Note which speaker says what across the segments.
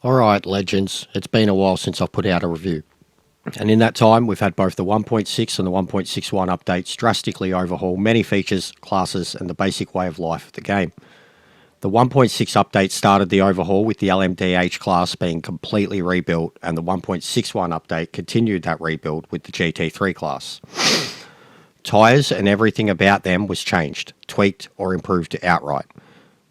Speaker 1: Alright, legends, it's been a while since I've put out a review. And in that time, we've had both the 1.6 and the 1.61 updates drastically overhaul many features, classes, and the basic way of life of the game. The 1.6 update started the overhaul with the LMDH class being completely rebuilt, and the 1.61 update continued that rebuild with the GT3 class. Tyres and everything about them was changed, tweaked, or improved outright.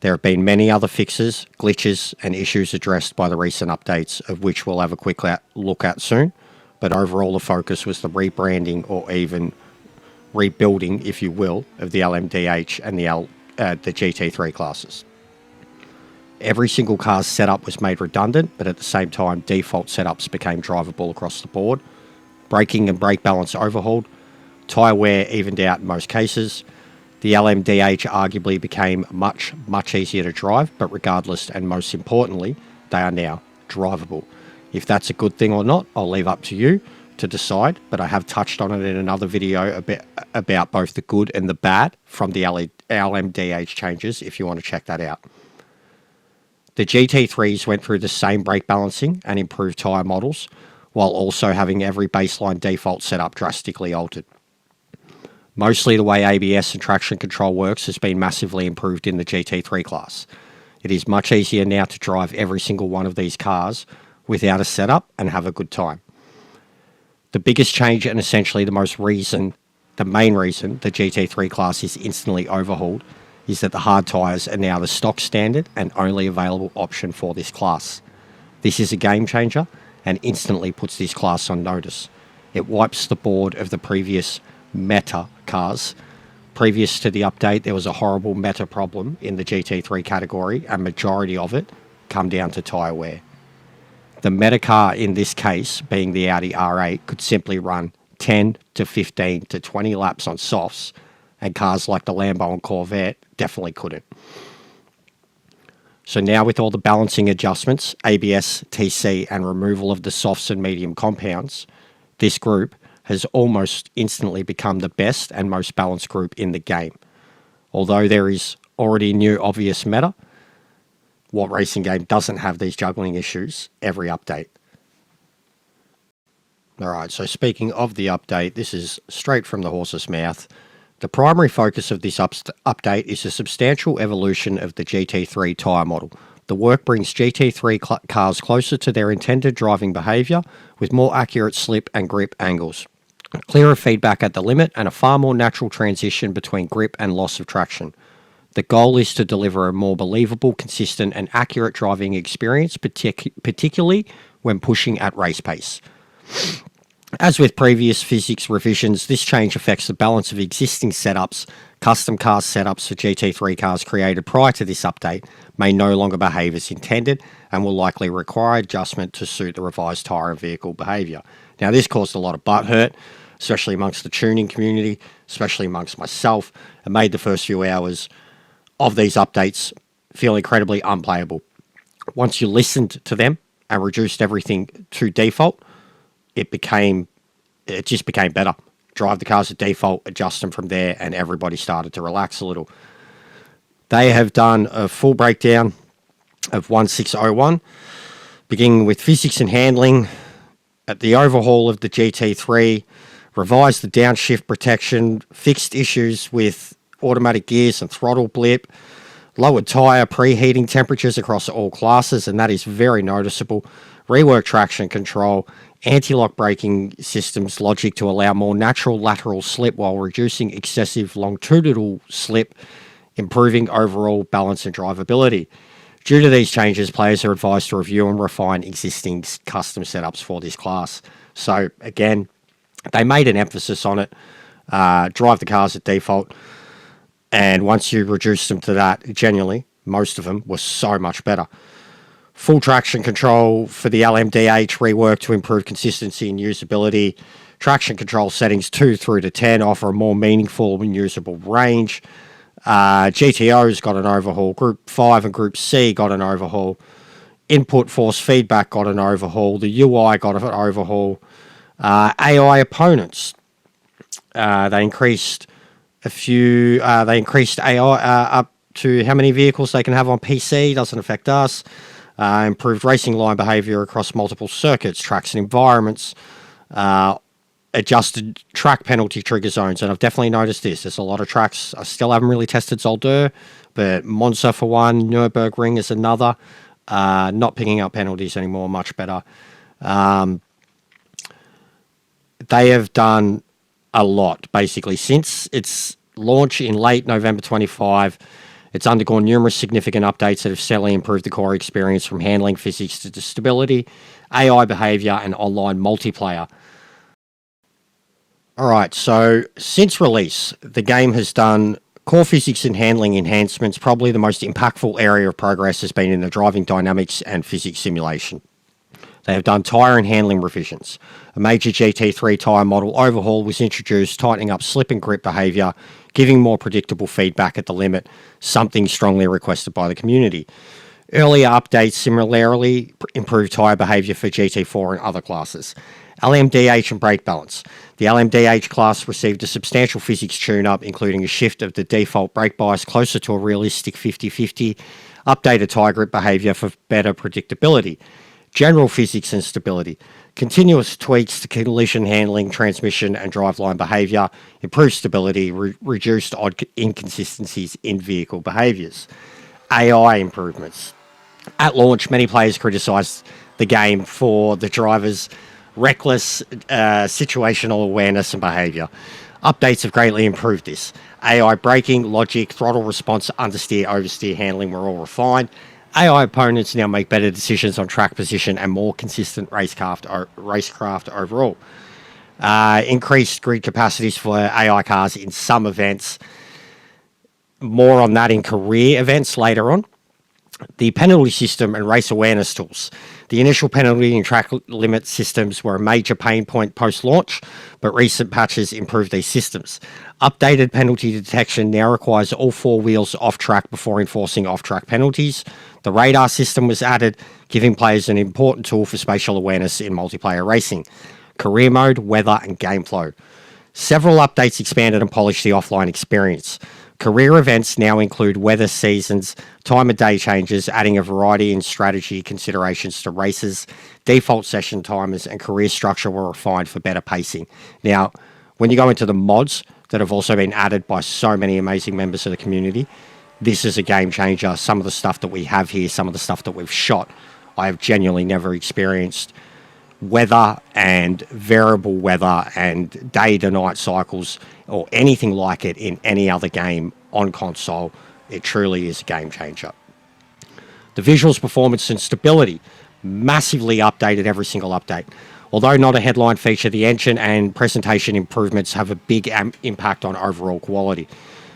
Speaker 1: There have been many other fixes, glitches, and issues addressed by the recent updates, of which we'll have a quick look at soon, but overall the focus was the rebranding, or even rebuilding, if you will, of the LMDH and the GT3 classes. Every single car's setup was made redundant, but at the same time default setups became drivable across the board. Braking and brake balance overhauled, tyre wear evened out in most cases. The LMDH arguably became much easier to drive, but regardless, and most importantly, they are now drivable. If that's a good thing or not, I'll leave up to you to decide, but I have touched on it in another video a bit about both the good and the bad from the LMDH changes, if you want to check that out. The GT3s went through the same brake balancing and improved tyre models, while also having every baseline default setup drastically altered. Mostly the way ABS and traction control works has been massively improved in the GT3 class. It is much easier now to drive every single one of these cars without a setup and have a good time. The biggest change, and essentially the main reason the GT3 class is instantly overhauled, is that the hard tyres are now the stock standard and only available option for this class. This is a game changer and instantly puts this class on notice. It wipes the board of the previous meta cars. Previous to the update, there was a horrible meta problem in the GT3 category, and majority of it come down to tyre wear. The meta car in this case, being the Audi R8, could simply run 10 to 15 to 20 laps on softs, and cars like the Lambo and Corvette definitely couldn't. So now with all the balancing adjustments, ABS, TC, and removal of the softs and medium compounds, this group has almost instantly become the best and most balanced group in the game. Although there is already new obvious meta, what racing game doesn't have these juggling issues every update? Alright, so speaking of the update, this is straight from the horse's mouth. The primary focus of this update is a substantial evolution of the GT3 tyre model. The work brings GT3 cars closer to their intended driving behaviour, with more accurate slip and grip angles, clearer feedback at the limit, and a far more natural transition between grip and loss of traction. The goal is to deliver a more believable, consistent, and accurate driving experience, particularly when pushing at race pace. As with previous physics revisions, this change affects the balance of existing setups. Custom car setups for GT3 cars created prior to this update may no longer behave as intended and will likely require adjustment to suit the revised tyre and vehicle behaviour. Now, this caused a lot of butt hurt, especially amongst the tuning community, especially amongst myself, and made the first few hours of these updates feel incredibly unplayable. Once you listened to them and reduced everything to default, it just became better. Drive the cars at default, adjust them from there, and everybody started to relax a little. They have done a full breakdown of 1601, beginning with physics and handling, at the overhaul of the GT3, revised the downshift protection, fixed issues with automatic gears and throttle blip, lowered tyre preheating temperatures across all classes, and that is very noticeable, reworked traction control, anti-lock braking systems logic to allow more natural lateral slip while reducing excessive longitudinal slip, improving overall balance and drivability. Due to these changes, players are advised to review and refine existing custom setups for this class. So again, they made an emphasis on it. Drive the cars at default, and once you reduce them to that, genuinely, most of them were so much better. Full traction control for the LMDH reworked to improve consistency and usability. Traction control settings 2 through to 10 offer a more meaningful and usable range. GTO's got an overhaul. Group 5 and Group C got an overhaul. Input force feedback got an overhaul. The UI got an overhaul. AI opponents. They increased AI up to how many vehicles they can have on PC. Doesn't affect us. improved racing line behavior across multiple circuits, tracks and environments, adjusted track penalty trigger zones. And I've definitely noticed this. There's a lot of tracks I still haven't really tested Zolder, but Monza for one, Nürburgring is another. Not picking up penalties anymore, much better. They have done a lot, basically. Since its launch in late November 25, it's undergone numerous significant updates that have steadily improved the core experience from handling physics to stability, AI behavior, and online multiplayer. Alright, so since release, the game has done core physics and handling enhancements. Probably the most impactful area of progress has been in the driving dynamics and physics simulation. They have done tyre and handling revisions. A major GT3 tyre model overhaul was introduced, tightening up slip and grip behaviour, giving more predictable feedback at the limit, something strongly requested by the community. Earlier updates similarly improved tyre behaviour for GT4 and other classes. LMDH and brake balance. The LMDH class received a substantial physics tune-up, including a shift of the default brake bias closer to a realistic 50-50, updated tyre grip behaviour for better predictability, general physics and stability, continuous tweaks to collision handling, transmission and driveline behaviour, improved stability, reduced odd inconsistencies in vehicle behaviours. AI improvements. At launch, many players criticised the game for the driver's reckless situational awareness and behaviour. Updates have greatly improved this. AI braking, logic, throttle response, understeer, oversteer handling were all refined. AI opponents now make better decisions on track position and more consistent racecraft overall. Increased grid capacities for AI cars in some events. More on that in career events later on. The penalty system and race awareness tools. The initial penalty and track limit systems were a major pain point post-launch, but recent patches improved these systems. Updated penalty detection now requires all four wheels off-track before enforcing off-track penalties. The radar system was added, giving players an important tool for spatial awareness in multiplayer racing. Career mode, weather, and game flow. Several updates expanded and polished the offline experience. Career events now include weather seasons, time of day changes, adding a variety in strategy considerations to races. Default session timers and career structure were refined for better pacing. Now, when you go into the mods that have also been added by so many amazing members of the community, this is a game changer. Some of the stuff that we have here, some of the stuff that we've shot, I have genuinely never experienced. Weather and variable weather and day to night cycles or anything like it in any other game on console. It truly is a game changer. The visuals, performance and stability massively updated every single update. Although not a headline feature, the engine and presentation improvements have a big impact on overall quality.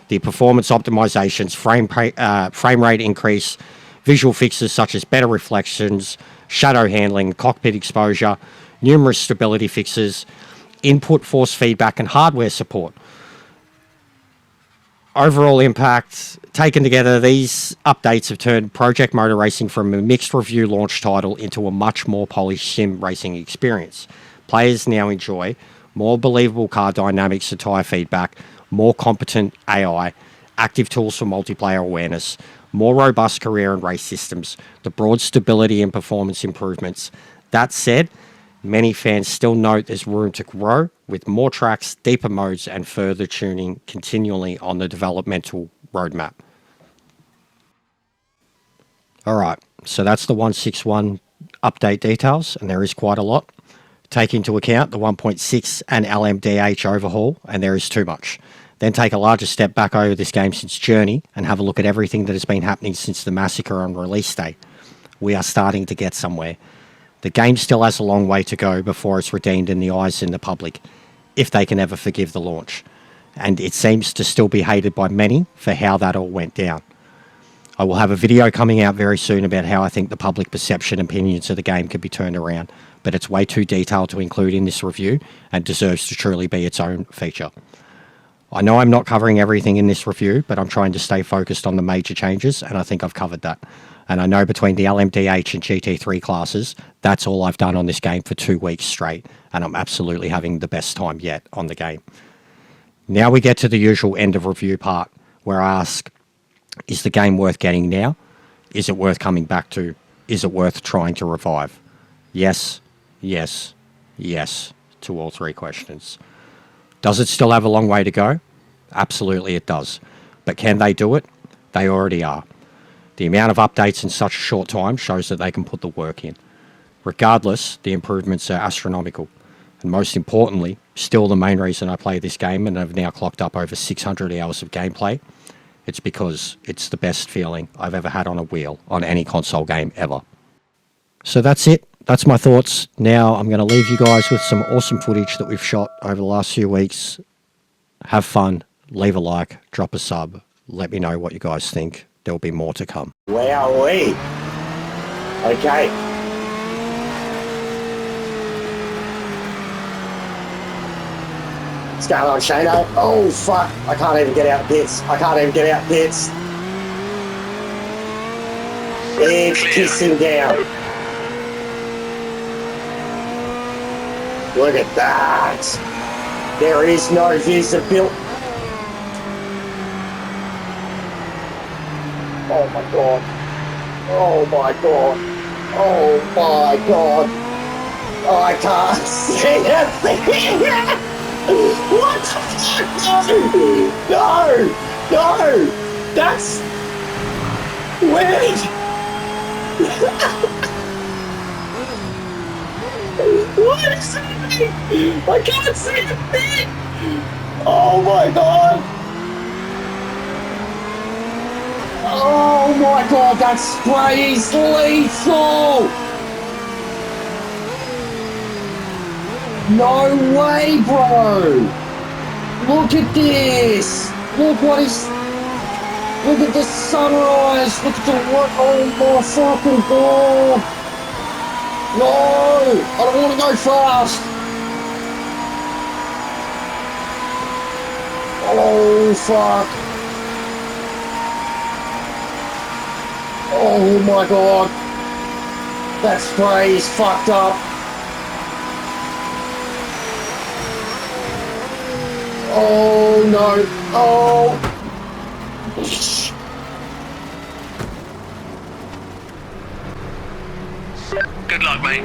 Speaker 1: The performance optimizations, frame rate increase, visual fixes such as better reflections, shadow handling, cockpit exposure, numerous stability fixes, input force feedback and hardware support. Overall impact, taken together, these updates have turned Project Motor Racing from a mixed review launch title into a much more polished sim racing experience. Players now enjoy more believable car dynamics and tyre feedback, more competent AI, active tools for multiplayer awareness, more robust career and race systems, the broad stability and performance improvements. That said, many fans still note there's room to grow with more tracks, deeper modes, and further tuning continually on the developmental roadmap. Alright, so that's the 161 update details, and there is quite a lot. Take into account the 1.6 and LMDH overhaul, and there is too much. Then take a larger step back over this game since Journey and have a look at everything that has been happening since the massacre on release day. We are starting to get somewhere. The game still has a long way to go before it's redeemed in the eyes in the public, if they can ever forgive the launch. And it seems to still be hated by many for how that all went down. I will have a video coming out very soon about how I think the public perception and opinions of the game could be turned around, but it's way too detailed to include in this review and deserves to truly be its own feature. I know I'm not covering everything in this review, but I'm trying to stay focused on the major changes, and I think I've covered that. And I know between the LMDH and GT3 classes, that's all I've done on this game for 2 weeks straight, and I'm absolutely having the best time yet on the game. Now we get to the usual end of review part, where I ask, is the game worth getting now? Is it worth coming back to? is it worth trying to revive? Yes, yes, yes to all three questions. Does it still have a long way to go? Absolutely it does. But can they do it? They already are. The amount of updates in such a short time shows that they can put the work in. Regardless, the improvements are astronomical. And most importantly, still the main reason I play this game and have now clocked up over 600 hours of gameplay, it's because it's the best feeling I've ever had on a wheel on any console game ever. So that's it. That's my thoughts. Now I'm going to leave you guys with some awesome footage that we've shot over the last few weeks. Have fun. Leave a like. Drop a sub. Let me know what you guys think. There'll be more to come.
Speaker 2: Wowee. Okay. What's going on, Shano? Oh, fuck. I can't even get out pits. I can't even get out pits. It's pissing down. Look at that. There is no visibility. Oh my god. Oh my god. Oh my god. Oh, I can't see it. What the fuck? No! No! That's weird! What is happening? I can't see a thing! Oh my god! Oh my god, that spray is lethal! No way, bro! Look at this! Look what is... Look at the sunrise! Look at the... Oh my fucking god! No! I don't want to go fast! Oh fuck! Oh my god! That spray is fucked up! Oh no! Oh!
Speaker 3: Good luck, mate.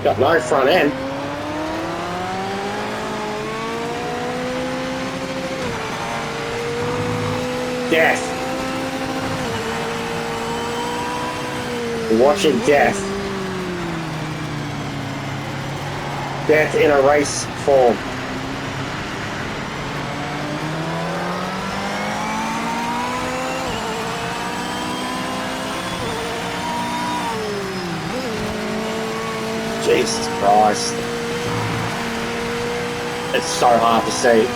Speaker 2: Got no front end. Death. We're watching death. Death in a race form. Jesus Christ. It's so hard to see.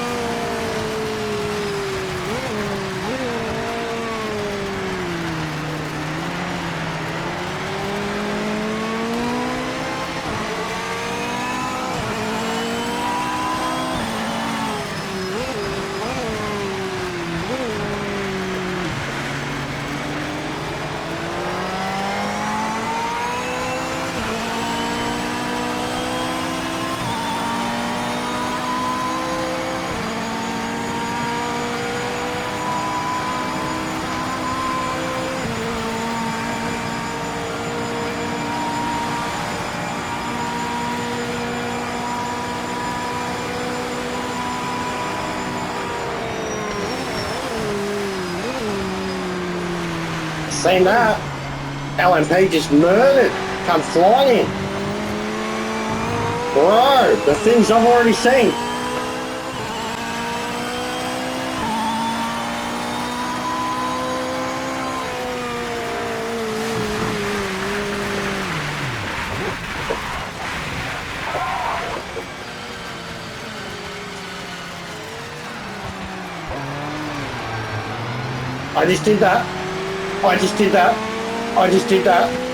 Speaker 2: Seen that? LMP just murdered. Come flying in. Bro, the things I've already seen. I just did that. I just did that. I just did that.